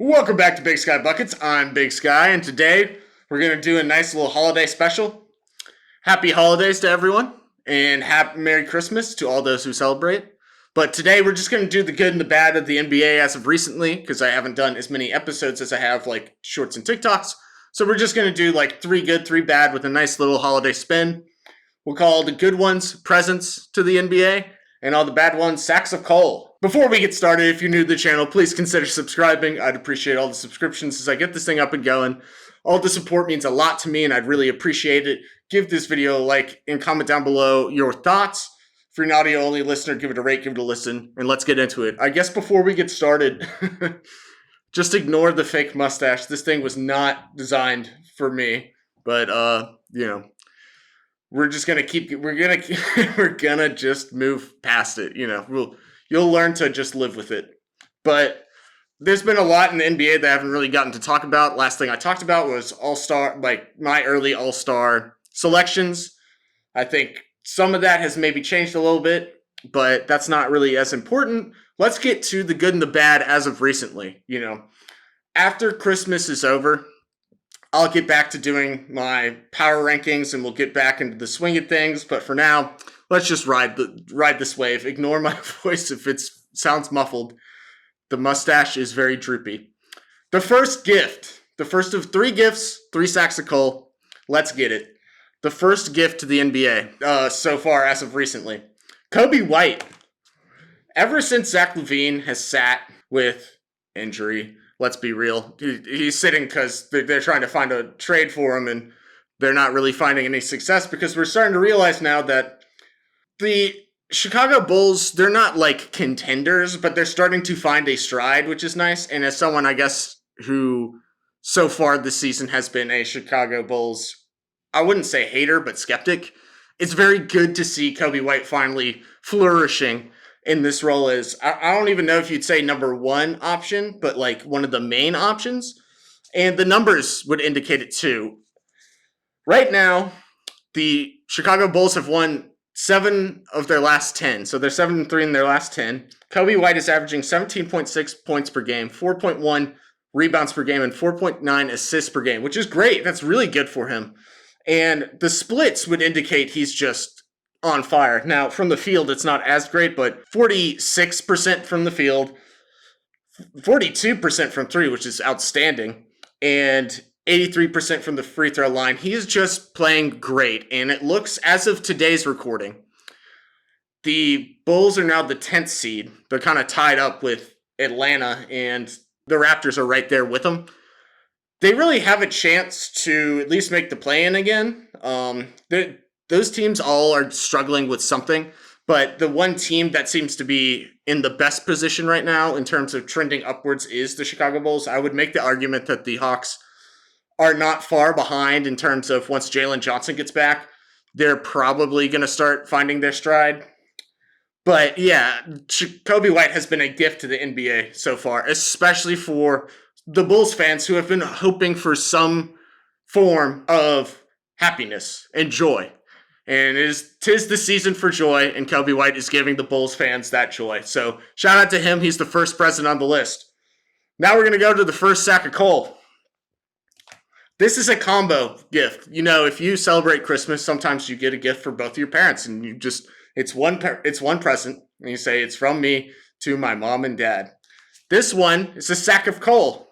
Welcome back to Big Sky Buckets. I'm Big Sky, and today we're going to do a nice little holiday special. Happy holidays to everyone, and happy Merry Christmas to all those who celebrate. But today we're just going to do the good and the bad of the NBA as of recently, because I haven't done as many episodes as I have like shorts and TikToks. So we're just going to do like 3 good, 3 bad with a nice little holiday spin. We'll call the good ones presents to the NBA, and all the bad ones sacks of coal. Before we get started, if you're new to the channel, please consider subscribing. I'd appreciate all the subscriptions as I get this thing up and going. All the support means a lot to me, and I'd really appreciate it. Give this video a like and comment down below your thoughts. If you're an audio-only listener, give it a rate, give it a listen, and let's get into it. I guess before we get started, just ignore the fake mustache. This thing was not designed for me, but, we're just gonna we're gonna just move past it. You'll learn to just live with it. But there's been a lot in the NBA that I haven't really gotten to talk about. Last thing I talked about was All-Star, like my early All-Star selections. I think some of that has maybe changed a little bit, but that's not really as important. Let's get to the good and the bad as of recently. After Christmas is over, I'll get back to doing my power rankings and we'll get back into the swing of things. But for now, let's just ride this wave. Ignore my voice if it sounds muffled. The mustache is very droopy. The first gift, the first of 3 gifts, 3 sacks of coal. Let's get it. The first gift to the NBA so far as of recently. Coby White. Ever since Zach LaVine has sat with injury, let's be real, he's sitting because they're trying to find a trade for him and they're not really finding any success because we're starting to realize now that the Chicago Bulls, they're not like contenders, but they're starting to find a stride, which is nice. And as someone, I guess, who so far this season has been a Chicago Bulls, I wouldn't say hater, but skeptic, it's very good to see Coby White finally flourishing in this role as, I don't even know if you'd say number 1 option, but like one of the main options. And the numbers would indicate it too. Right now, the Chicago Bulls have won 7 of their last 10. So they're 7-3 in their last 10. Coby White is averaging 17.6 points per game, 4.1 rebounds per game, and 4.9 assists per game, which is great. That's really good for him. And the splits would indicate he's just on fire. Now, from the field, it's not as great, but 46% from the field, 42% from 3, which is outstanding, and 83% from the free throw line. He is just playing great, and it looks, as of today's recording, the Bulls are now the 10th seed. They're kind of tied up with Atlanta, and the Raptors are right there with them. They really have a chance to at least make the play-in again. Those teams all are struggling with something, but the one team that seems to be in the best position right now in terms of trending upwards is the Chicago Bulls. I would make the argument that the Hawks are not far behind in terms of once Jalen Johnson gets back, they're probably going to start finding their stride. But yeah, Coby White has been a gift to the NBA so far, especially for the Bulls fans who have been hoping for some form of happiness and joy. And tis the season for joy, and Coby White is giving the Bulls fans that joy. So shout out to him. He's the first present on the list. Now we're going to go to the first sack of coal. This is a combo gift. If you celebrate Christmas, sometimes you get a gift for both of your parents, and it's one present, and you say it's from me to my mom and dad. This one is a sack of coal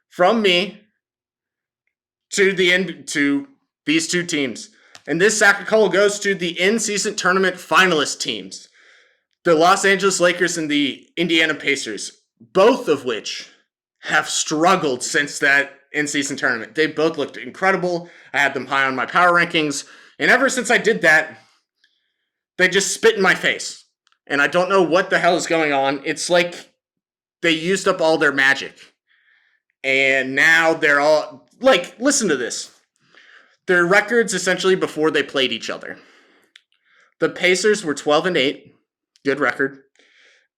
from me to these 2 teams. And this sack of coal goes to the in-season tournament finalist teams, the Los Angeles Lakers and the Indiana Pacers, both of which have struggled since that in-season tournament. They both looked incredible. I had them high on my power rankings. And ever since I did that, they just spit in my face. And I don't know what the hell is going on. It's like they used up all their magic. And now they're all, like, listen to this. Their records essentially before they played each other. The Pacers were 12-8, good record.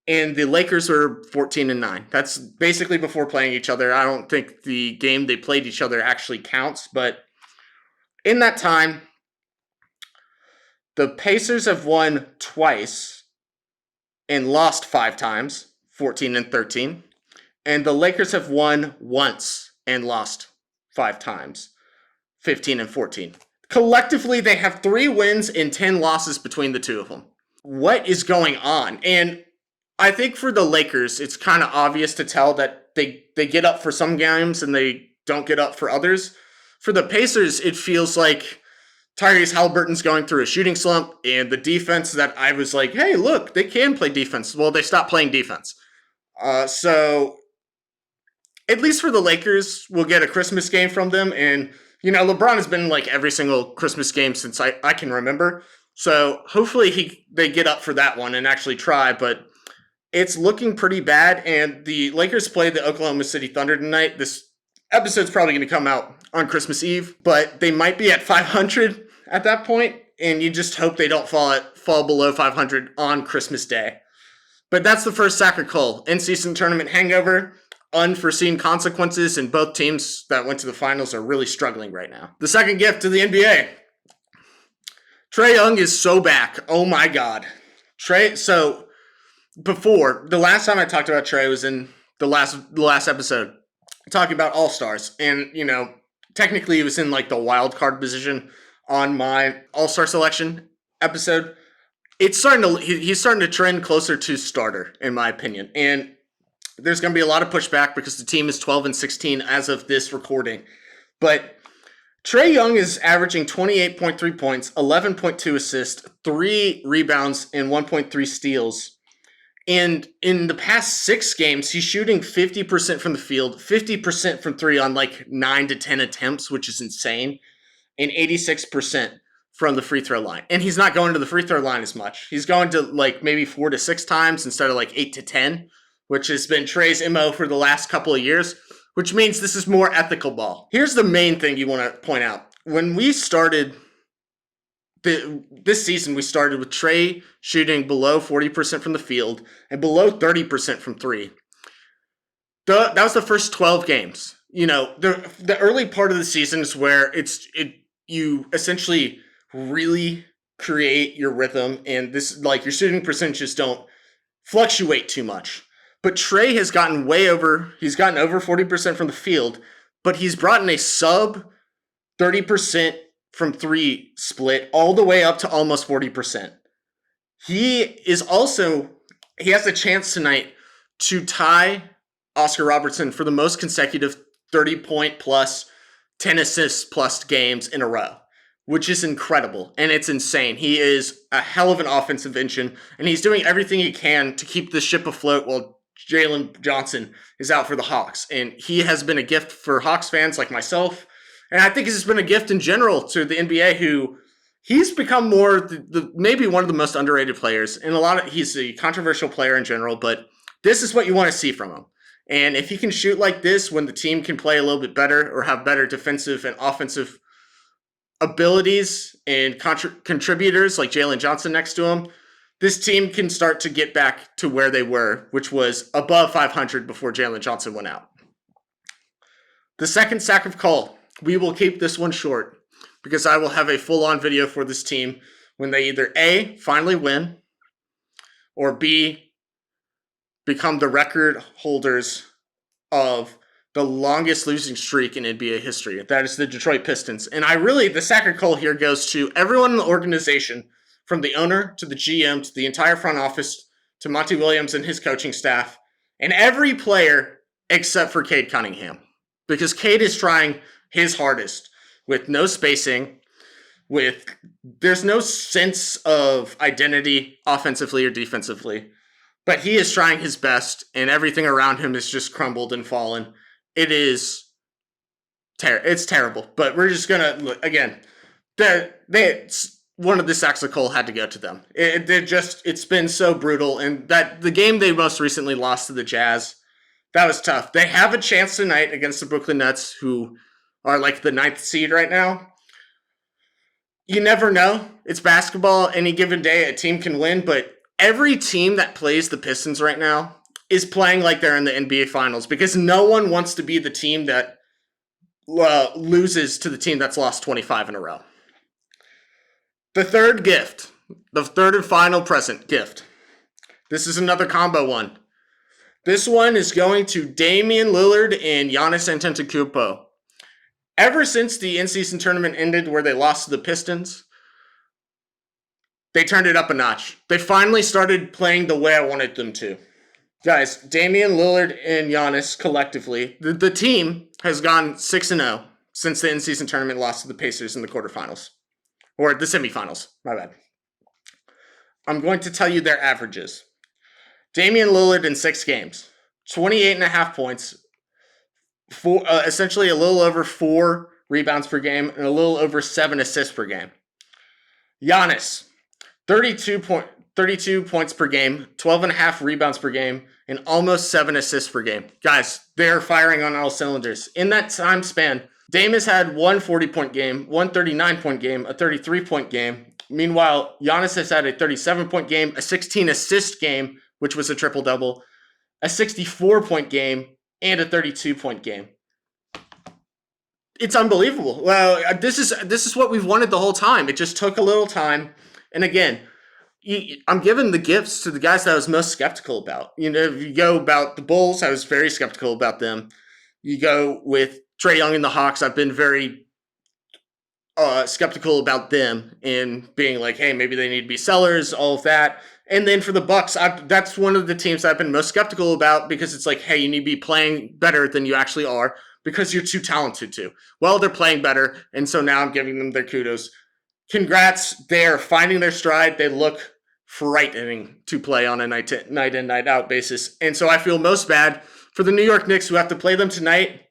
And the Lakers were 14-9. That's basically before playing each other. I don't think the game they played each other actually counts, but in that time, the Pacers have won twice and lost 5 times, 14-13. And the Lakers have won once and lost 5 times, 15 and 14. Collectively, they have 3 wins and 10 losses between the two of them. What is going on? And I think for the Lakers, it's kind of obvious to tell that they get up for some games and they don't get up for others. For the Pacers, it feels like Tyrese Halliburton's going through a shooting slump, and the defense that I was like, hey, look, they can play defense. Well, they stopped playing defense. So at least for the Lakers, we'll get a Christmas game from them. And, LeBron has been in like every single Christmas game since I can remember. So hopefully they get up for that one and actually try. But it's looking pretty bad. And the Lakers play the Oklahoma City Thunder tonight. This episode's probably going to come out on Christmas Eve, but they might be at 500 at that point, and you just hope they don't fall below 500 on Christmas Day. But that's the first sack of coal. In-season tournament hangover, unforeseen consequences, and both teams that went to the finals are really struggling right now. The second gift to the NBA. Trae Young is so back. Oh my God. So before, the last time I talked about Trae was in the last episode, talking about All-Stars. And, technically he was in like the wild card position on my All-Star selection episode. He's starting to trend closer to starter, in my opinion. And there's going to be a lot of pushback because the team is 12 and 16 as of this recording. But Trae Young is averaging 28.3 points, 11.2 assists, 3 rebounds, and 1.3 steals. And in the past 6 games, he's shooting 50% from the field, 50% from 3 on like 9 to 10 attempts, which is insane, and 86% from the free throw line. And he's not going to the free throw line as much. He's going to like maybe 4 to 6 times instead of like 8 to 10, which has been Trae's MO for the last couple of years, which means this is more ethical ball. Here's the main thing you want to point out. When we started this season, we started with Trae shooting below 40% from the field and below 30% from 3. That was the first 12 games. The early part of the season is where you essentially really create your rhythm, and this like your shooting percentages don't fluctuate too much. But Trae has gotten over 40% from the field, but he's brought in a sub 30% from 3 split all the way up to almost 40%. He has a chance tonight to tie Oscar Robertson for the most consecutive 30-point plus, 10 assists plus games in a row, which is incredible, and it's insane. He is a hell of an offensive engine, and he's doing everything he can to keep the ship afloat while Jalen Johnson is out for the Hawks. And he has been a gift for Hawks fans like myself, and I think it's been a gift in general to the NBA, who he's become more maybe one of the most underrated players. And he's a controversial player in general, but this is what you want to see from him. And if he can shoot like this when the team can play a little bit better or have better defensive and offensive abilities and contributors like Jalen Johnson next to him, this team can start to get back to where they were, which was above 500 before Jalen Johnson went out. The second sack of coal. We will keep this one short because I will have a full-on video for this team when they either A, finally win, or B, become the record holders of the longest losing streak in NBA history. That is the Detroit Pistons. And the sack of coal here goes to everyone in the organization, from the owner to the GM to the entire front office to Monty Williams and his coaching staff, and every player except for Cade Cunningham. Because Cade is trying his hardest with no spacing, there's no sense of identity offensively or defensively, but he is trying his best, and everything around him is just crumbled and fallen. It is it's terrible, but we're just gonna look again. One of the sacks of coal had to go to them. It's been so brutal, and that the game they most recently lost to the Jazz, that was tough. They have a chance tonight against the Brooklyn Nets, who are like the 9th seed right now. You never know. It's basketball. Any given day, a team can win, but every team that plays the Pistons right now is playing like they're in the NBA Finals because no one wants to be the team that loses to the team that's lost 25 in a row. The third and final present gift. This is another combo one. This one is going to Damian Lillard and Giannis Antetokounmpo. Ever since the in-season tournament ended where they lost to the Pistons, they turned it up a notch. They finally started playing the way I wanted them to. Guys, Damian Lillard and Giannis collectively, the team has gone 6-0 since the in-season tournament lost to the Pacers in the quarterfinals. Or the semifinals, my bad. I'm going to tell you their averages. Damian Lillard in 6 games, 28.5 points, essentially a little over 4 rebounds per game, and a little over 7 assists per game. Giannis, 32 points per game, 12.5 rebounds per game, and almost 7 assists per game. Guys, they're firing on all cylinders. In that time span, Dame has had one 40-point game, one 39-point game, a 33-point game. Meanwhile, Giannis has had a 37-point game, a 16-assist game, which was a triple-double, a 64-point game, and a 32-point game. It's unbelievable. Well, this is what we've wanted the whole time. It just took a little time. And again, I'm giving the gifts to the guys that I was most skeptical about. If you go about the Bulls, I was very skeptical about them. You go with Trae Young and the Hawks, I've been very skeptical about them and being like, hey, maybe they need to be sellers, all of that. And then for the Bucks, that's one of the teams I've been most skeptical about because it's like, hey, you need to be playing better than you actually are because you're too talented to. Well, they're playing better, and so now I'm giving them their kudos. Congrats, they're finding their stride. They look frightening to play on a night in, night out basis. And so I feel most bad for the New York Knicks who have to play them tonight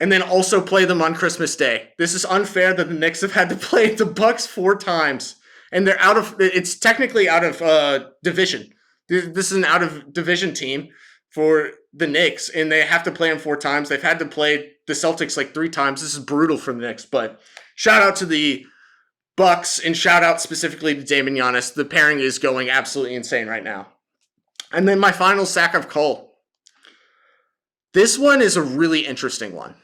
and then also play them on Christmas Day. This is unfair that the Knicks have had to play the Bucks 4 times. And they're it's technically out of division. This is an out of division team for the Knicks, and they have to play them 4 times. They've had to play the Celtics like 3 times. This is brutal for the Knicks, but shout out to the Bucks and shout out specifically to Dame and Giannis. The pairing is going absolutely insane right now. And then my final sack of coal. This one is a really interesting one.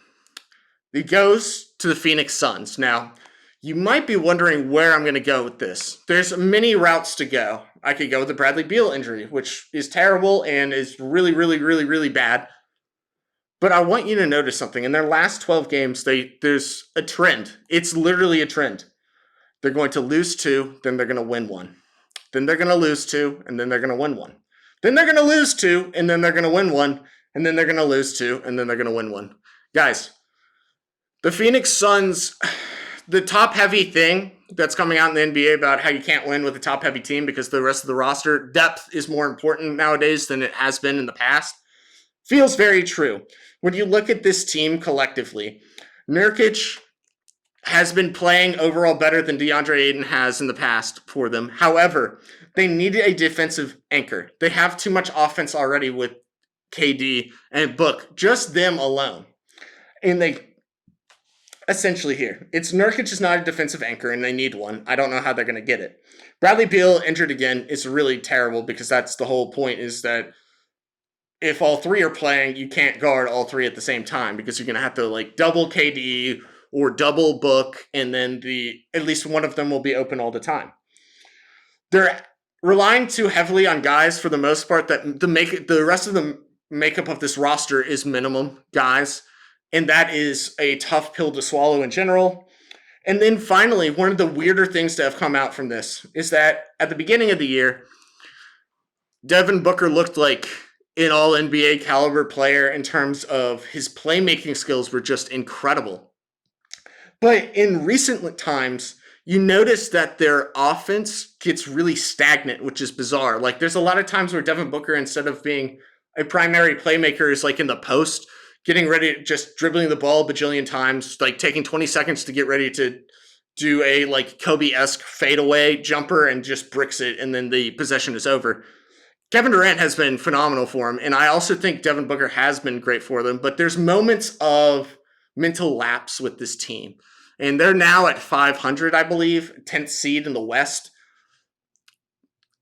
It goes to the Phoenix Suns. Now, you might be wondering where I'm going to go with this. There's many routes to go. I could go with the Bradley Beal injury, which is terrible and is really, really, really, really bad. But I want you to notice something. In their last 12 games, there's a trend. It's literally a trend. They're going to lose 2, then they're going to win 1. Then they're going to lose 2, and then they're going to win 1. Then they're going to lose 2, and then they're going to win 1. And then they're going to lose 2, and then they're going to win 1. Guys, the Phoenix Suns, the top-heavy thing that's coming out in the NBA about how you can't win with a top-heavy team because the rest of the roster, depth is more important nowadays than it has been in the past, feels very true. When you look at this team collectively, Nurkic has been playing overall better than DeAndre Ayton has in the past for them. However, they needed a defensive anchor. They have too much offense already with KD and Book, just them alone. And they essentially here, it's Nurkic is not a defensive anchor and they need one. I don't know how they're going to get it. Bradley Beal injured again is really terrible because that's the whole point is that if all 3 are playing, you can't guard all 3 at the same time because you're going to have to like double KD or double Book, and then at least one of them will be open all the time. They're relying too heavily on guys for the most part that the rest of the makeup of this roster is minimum guys, and that is a tough pill to swallow in general. And then finally, one of the weirder things to have come out from this is that at the beginning of the year, Devin Booker looked like an all-NBA caliber player in terms of his playmaking skills were just incredible. But in recent times, you notice that their offense gets really stagnant, which is bizarre. Like, there's a lot of times where Devin Booker, instead of being a primary playmaker, is like in the post, getting ready, just dribbling the ball a bajillion times, like taking 20 seconds to get ready to do a like Kobe-esque fadeaway jumper and just bricks it, and then the possession is over. Kevin Durant has been phenomenal for him, and I also think Devin Booker has been great for them, but there's moments of mental lapse with this team. And they're now at 500, I believe, 10th seed in the West.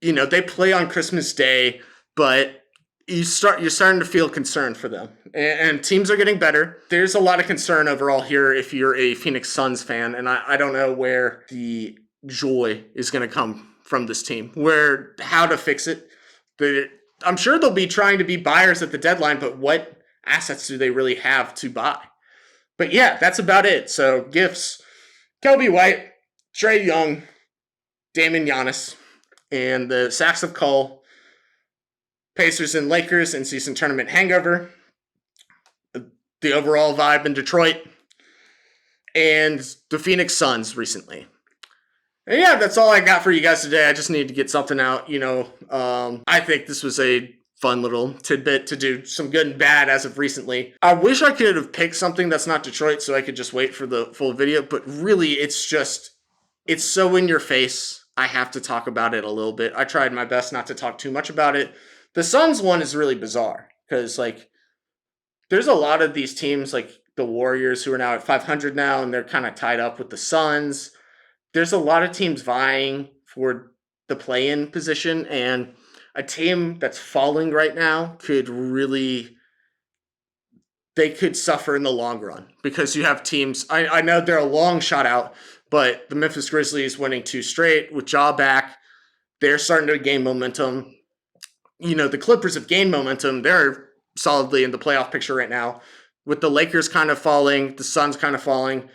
They play on Christmas Day, but you're starting to feel concerned for them. And teams are getting better. There's a lot of concern overall here if you're a Phoenix Suns fan, and I don't know where the joy is going to come from this team, how to fix it. I'm sure they'll be trying to be buyers at the deadline, but what assets do they really have to buy? But yeah, that's about it. So gifts, Kobe White, Trae Young, Damon Giannis, and the Sacks of Cole, Pacers and Lakers in season tournament hangover, the overall vibe in Detroit, and the Phoenix Suns recently. And yeah, that's all I got for you guys today. I just needed to get something out. I think this was a fun little tidbit to do some good and bad as of recently. I wish I could have picked something that's not Detroit so I could just wait for the full video, but really it's so in your face. I have to talk about it a little bit. I tried my best not to talk too much about it. The Suns one is really bizarre because there's a lot of these teams like the Warriors who are now at 500 now and they're kind of tied up with the Suns. There's a lot of teams vying for the play-in position, and a team that's falling right now could suffer in the long run because you have teams. I know they're a long shot out, but the Memphis Grizzlies winning 2 straight with Ja back, they're starting to gain momentum. The Clippers have gained momentum. They're solidly in the playoff picture right now. With the Lakers kind of falling, the Suns kind of falling,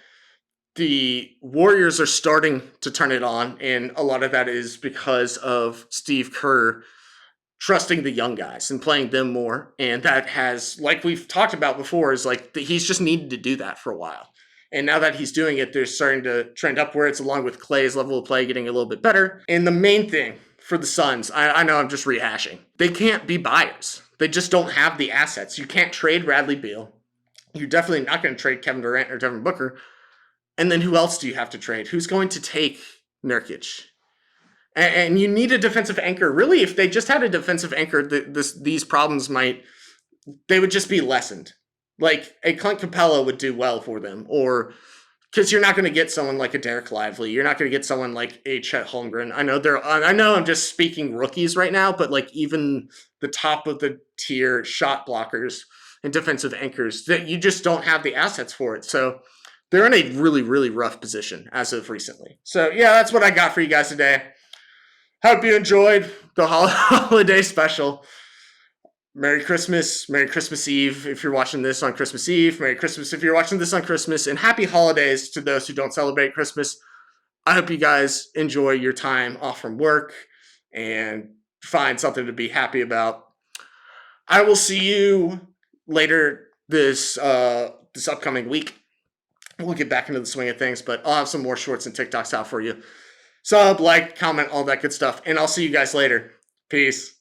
the Warriors are starting to turn it on, and a lot of that is because of Steve Kerr trusting the young guys and playing them more. And that has, like we've talked about before, is he's just needed to do that for a while. And now that he's doing it, they're starting to trend upwards, along with Clay's level of play getting a little bit better. And the main thing for the Suns, I know I'm just rehashing, they can't be buyers. They just don't have the assets. You can't trade Bradley Beal. You're definitely not going to trade Kevin Durant or Devin Booker. And then who else do you have to trade? Who's going to take Nurkic? And you need a defensive anchor. Really, if they just had a defensive anchor, these problems they would just be lessened. Like a Clint Capella would do well for them, or because you're not going to get someone like a Derek Lively, you're not going to get someone like a Chet Holmgren. I know I'm just speaking rookies right now, but even the top of the tier shot blockers and defensive anchors, that you just don't have the assets for it. So they're in a really, really rough position as of recently. So yeah, that's what I got for you guys today. Hope you enjoyed the holiday special. Merry Christmas Eve if you're watching this on Christmas Eve. Merry Christmas if you're watching this on Christmas. And happy holidays to those who don't celebrate Christmas. I hope you guys enjoy your time off from work and find something to be happy about. I will see you later this upcoming week. We'll get back into the swing of things, but I'll have some more shorts and TikToks out for you. Sub, like, comment, all that good stuff. And I'll see you guys later. Peace.